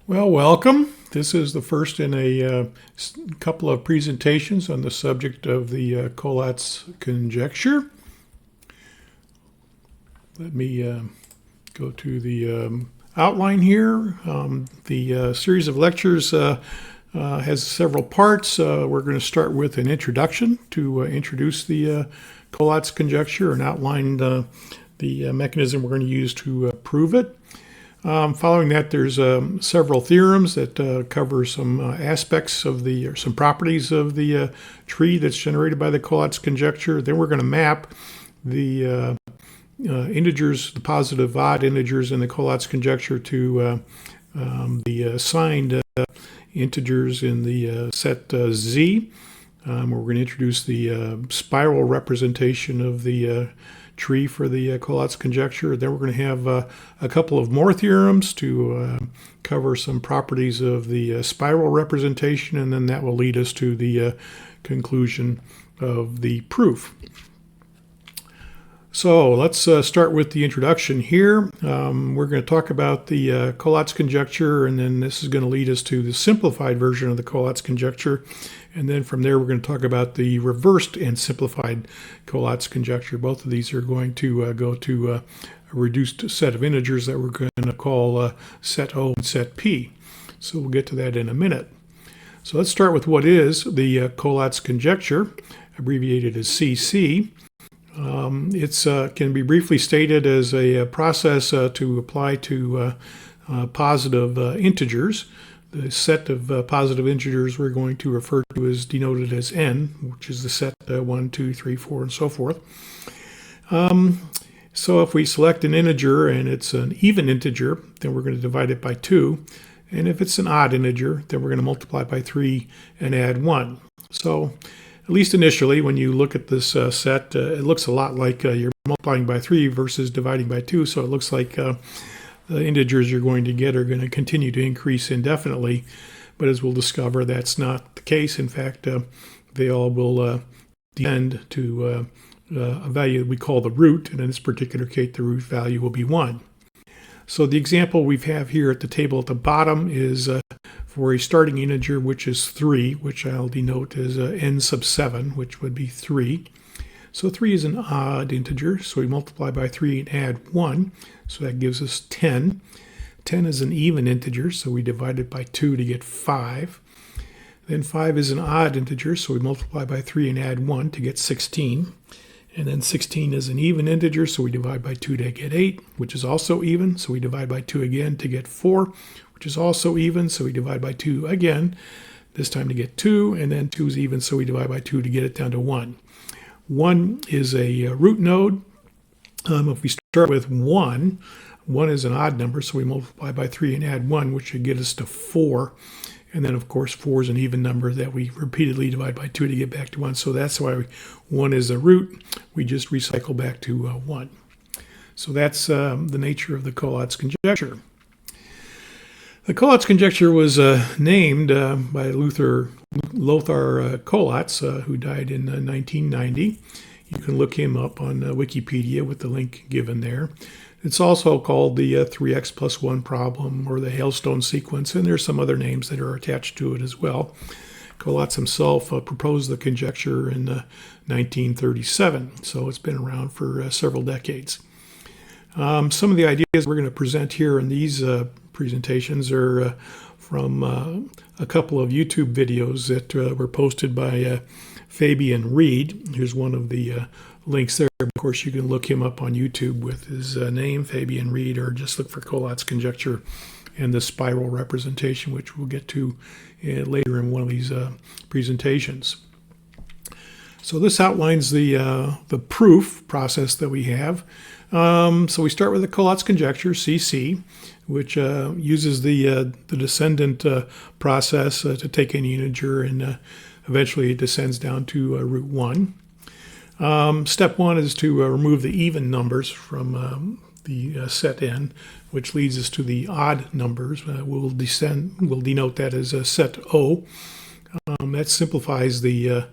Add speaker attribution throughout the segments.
Speaker 1: Well, welcome. This is the first in a couple of presentations on the subject of the Collatz Conjecture. Let me go to the outline here. The series of lectures has several parts. We're going to start with an introduction to introduce the Collatz Conjecture and outline the mechanism we're going to use to prove it. Following that, there's several theorems that cover some aspects of or some properties of the tree that's generated by the Collatz conjecture. Then we're going to map the integers, the positive odd integers in the Collatz conjecture to the assigned integers in the set Z. We're going to introduce the spiral representation of the tree for the Collatz conjecture. Then we're going to have a couple of more theorems to cover some properties of the spiral representation, and then that will lead us to the conclusion of the proof. So let's start with the introduction here. We're going to talk about the Collatz conjecture, and then this is going to lead us to the simplified version of the Collatz conjecture. And then from there, we're going to talk about the reversed and simplified Collatz conjecture. Both of these are going to go to a reduced set of integers that we're going to call set O and set P. So we'll get to that in a minute. So let's start with what is the Collatz conjecture, abbreviated as CC. It can be briefly stated as a process to apply to positive integers. The set of positive integers we're going to refer to as denoted as n, which is the set 1, 2, 3, 4, and so forth. So if we select an integer and it's an even integer, then we're going to divide it by 2. And if it's an odd integer, then we're going to multiply by 3 and add 1. So at least initially, when you look at this set, it looks a lot like you're multiplying by 3 versus dividing by 2. So it looks like the integers you're going to get are going to continue to increase indefinitely. But as we'll discover, that's not the case. In fact, they all will descend to a value that we call the root. And in this particular case, the root value will be 1. So the example we have here at the table at the bottom is for a starting integer, which is 3, which I'll denote as n sub 7, which would be 3. So 3 is an odd integer, so we multiply by 3 and add 1, so that gives us 10. 10 is an even integer, so we divide it by 2 to get 5. Then 5 is an odd integer, so we multiply by 3 and add 1 to get 16. And then 16 is an even integer, so we divide by 2 to get 8, which is also even, so we divide by 2 again to get 4, which is also even, so we divide by 2 again, this time to get 2, and then 2 is even, so we divide by 2 to get it down to 1. 1 is a root node. If we start with 1, 1 is an odd number, so we multiply by 3 and add 1, which should get us to 4. And then, of course, 4 is an even number that we repeatedly divide by 2 to get back to 1. So that's why 1 is a root. We just recycle back to 1. So that's the nature of the Collatz conjecture. The Collatz conjecture was named by Lothar Collatz, who died in 1990. You can look him up on Wikipedia with the link given there. It's also called the 3x plus 1 problem or the hailstone sequence, and there's some other names that are attached to it as well. Collatz himself proposed the conjecture in 1937, so it's been around for several decades. Some of the ideas we're going to present here in these presentations are from a couple of YouTube videos that were posted by Fabian Reed. Here's one of the links there. Of course, you can look him up on YouTube with his name, Fabian Reed, or just look for Collatz conjecture and the spiral representation, which we'll get to later in one of these presentations. So this outlines the proof process that we have. So we start with the Collatz conjecture, CC, which uses the descendant process to take any integer, and eventually it descends down to root 1. Step 1 is to remove the even numbers from the set n, which leads us to the odd numbers. We'll denote that as a set O. That simplifies the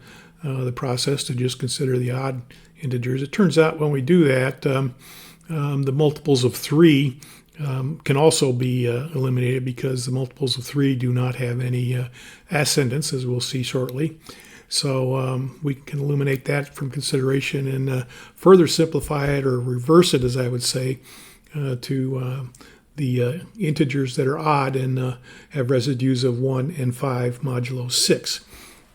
Speaker 1: process to just consider the odd integers. It turns out when we do that, the multiples of 3 can also be eliminated because the multiples of 3 do not have any ascendants, as we'll see shortly. So we can eliminate that from consideration and further simplify it, or reverse it, as I would say, to the integers that are odd and have residues of 1 and 5 modulo 6.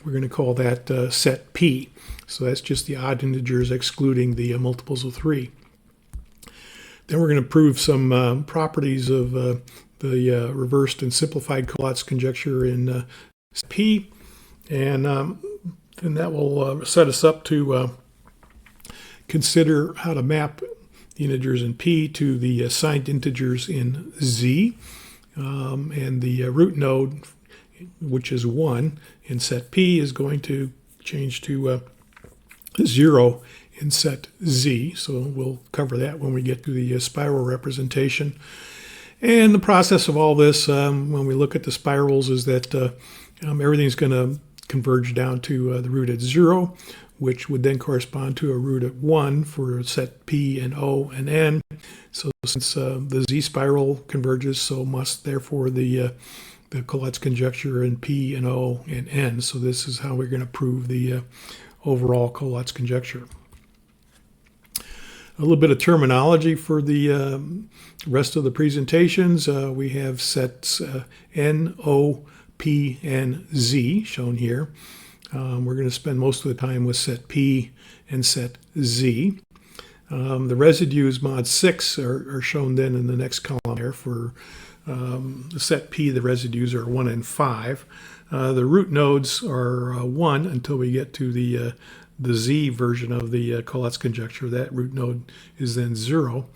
Speaker 1: We're going to call that set P. So that's just the odd integers excluding the multiples of 3. Then we're going to prove some properties of the reversed and simplified Collatz conjecture in P, and then that will set us up to consider how to map the integers in P to the assigned integers in Z, and the root node, which is 1 in set P, is going to change to 0 in set Z. So we'll cover that when we get to the spiral representation. And the process of all this, when we look at the spirals, is that everything's going to converge down to the root at 0, which would then correspond to a root at 1 for set P and O and N. So since the Z spiral converges, so must therefore the Collatz conjecture in P and O and N. So this is how we're going to prove the overall Collatz conjecture. A little bit of terminology for the rest of the presentations. We have sets N, O, P, and Z shown here. We're going to spend most of the time with set P and set Z. The residues mod 6 are shown then in the next column there. For the set P, the residues are 1 and 5. The root nodes are 1 until we get to the Z version of the Collatz conjecture. That root node is then 0.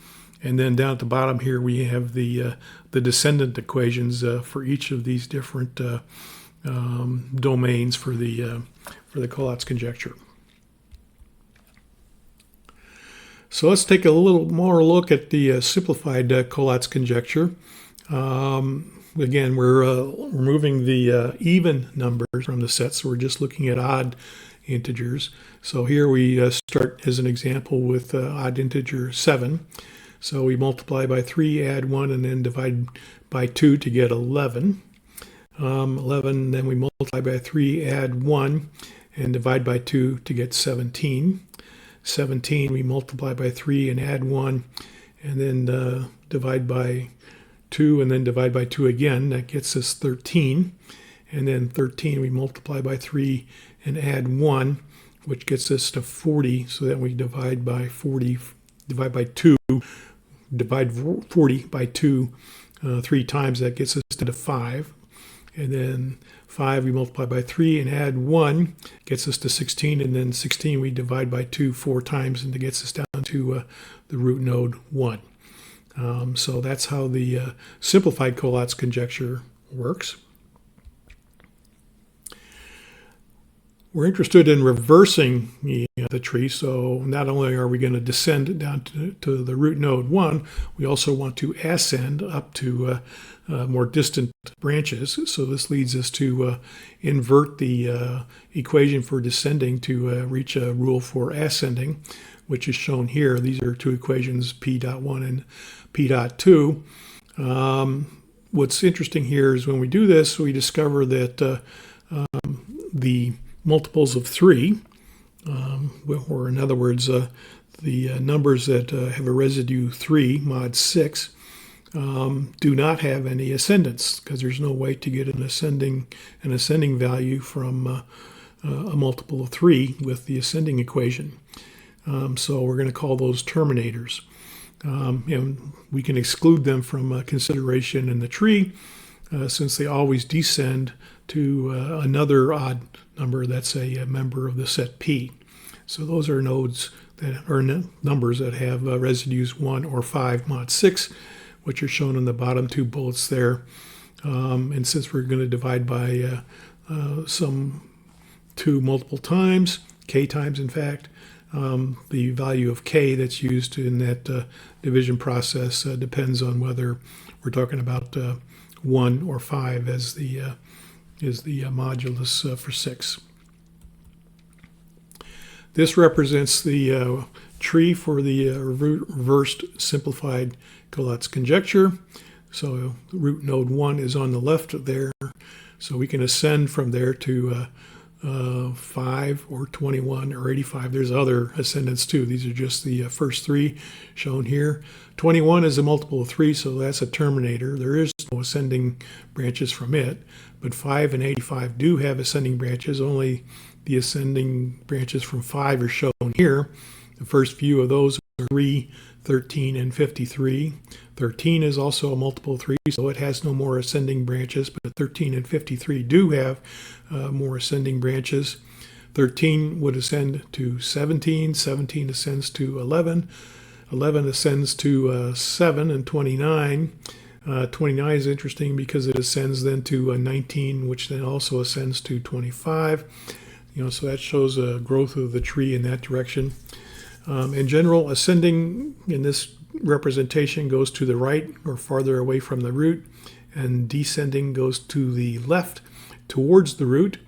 Speaker 1: And then down at the bottom here we have the descendant equations for each of these different domains for the Collatz conjecture. So let's take a little more look at the simplified Collatz conjecture. Again, we're removing the even numbers from the set, so we're just looking at odd integers. So here we start as an example with odd integer 7. So we multiply by 3, add 1, and then divide by 2 to get 11. 11, then we multiply by 3, add 1, and divide by 2 to get 17. 17, we multiply by 3 and add 1, and then divide by 2, and then divide by 2 again. That gets us 13. And then 13, we multiply by 3 and add 1, which gets us to 40. So then we divide by 40, divide by 2, divide 40 by 2 3 times. That gets us to 5. And then 5 we multiply by 3 and add 1, gets us to 16. And then 16 we divide by 2 4 times, and it gets us down to the root node 1. So that's how the simplified Collatz conjecture works. We're interested in reversing the tree, so not only are we going to descend down to the root node 1, we also want to ascend up to more distant branches. So this leads us to invert the equation for descending to reach a rule for ascending, which is shown here. These are two equations, P.1 and P.2. What's interesting here is when we do this, we discover that the multiples of 3, or in other words, the numbers that have a residue 3, mod 6, do not have any ascendants, because there's no way to get an ascending value from a multiple of 3 with the ascending equation. So we're going to call those terminators. And we can exclude them from consideration in the tree since they always descend to another odd number that's a member of the set P. So those are nodes that are numbers that have residues 1 or 5 mod 6, which are shown in the bottom 2 bullets there. And since we're going to divide by some 2 multiple times, k times in fact, the value of k that's used in that division process depends on whether we're talking about 1 or 5 as the modulus for 6. This represents the tree for the reversed simplified Collatz Conjecture. So root node 1 is on the left there. So we can ascend from there to 5 or 21 or 85. There's other ascendants too. These are just the first three shown here. 21 is a multiple of 3, so that's a terminator. There is no ascending branches from it, but 5 and 85 do have ascending branches. Only the ascending branches from 5 are shown here. The first few of those are 3, 13, and 53. 13 is also a multiple of 3, so it has no more ascending branches, but 13 and 53 do have more ascending branches. 13 would ascend to 17, 17 ascends to 11, 11 ascends to 7, and 29. 29 is interesting because it ascends then to 19, which then also ascends to 25. So that shows a growth of the tree in that direction. In general, ascending in this representation goes to the right or farther away from the root, and descending goes to the left towards the root.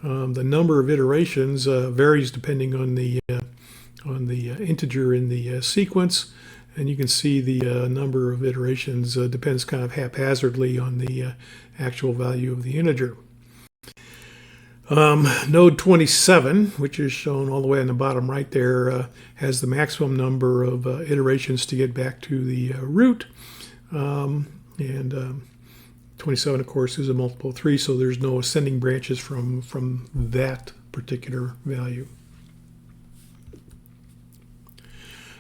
Speaker 1: The number of iterations varies depending on the integer in the sequence, and you can see the number of iterations depends kind of haphazardly on the actual value of the integer. Node 27, which is shown all the way on the bottom right there, has the maximum number of iterations to get back to the root. 27, of course, is a multiple of 3, so there's no ascending branches from that particular value.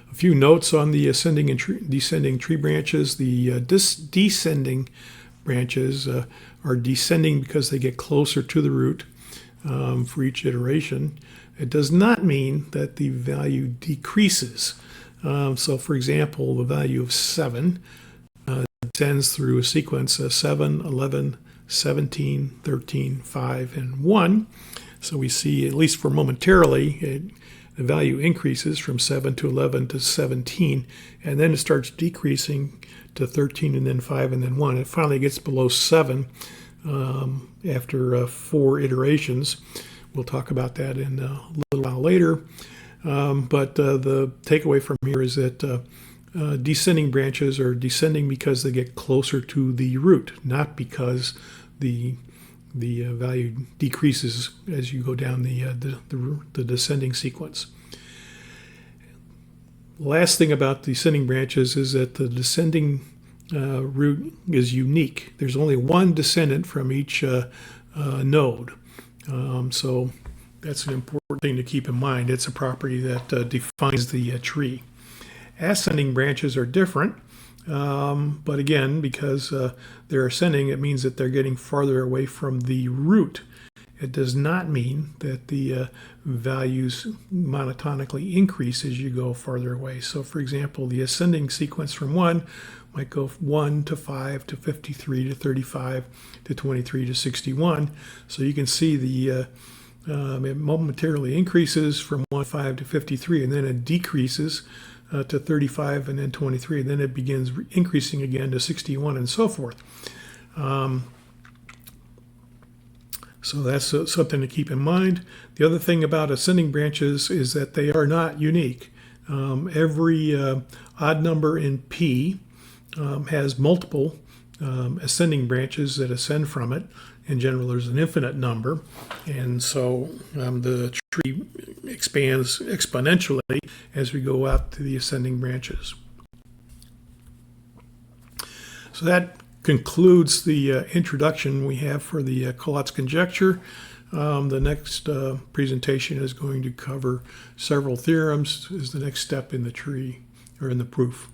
Speaker 1: A few notes on the ascending and descending tree branches. The descending branches are descending because they get closer to the root. For each iteration. It does not mean that the value decreases. So for example, the value of 7 descends through a sequence of 7, 11, 17, 13, 5, and 1. So we see, at least for momentarily, the value increases from 7 to 11 to 17, and then it starts decreasing to 13 and then 5 and then 1. It finally gets below 7 after 4 iterations. We'll talk about that in a little while later. But the takeaway from here is that descending branches are descending because they get closer to the root, not because the value decreases as you go down the descending sequence. Last thing about descending branches is that the descending root is unique. There's only one descendant from each node. So that's an important thing to keep in mind. It's a property that defines the tree. Ascending branches are different, but again, because they're ascending, it means that they're getting farther away from the root. It does not mean that the values monotonically increase as you go farther away. So for example, the ascending sequence from 1 might go 1 to 5 to 53 to 35 to 23 to 61. So you can see it momentarily increases from 1 to 5 to 53, and then it decreases to 35 and then 23, and then it begins increasing again to 61 and so forth. So that's something to keep in mind. The other thing about ascending branches is that they are not unique. Every odd number in P has multiple ascending branches that ascend from it. In general, there's an infinite number, and so the tree expands exponentially as we go out to the ascending branches. So that concludes the introduction we have for the Collatz conjecture. The next presentation is going to cover several theorems as the next step in the tree, or in the proof.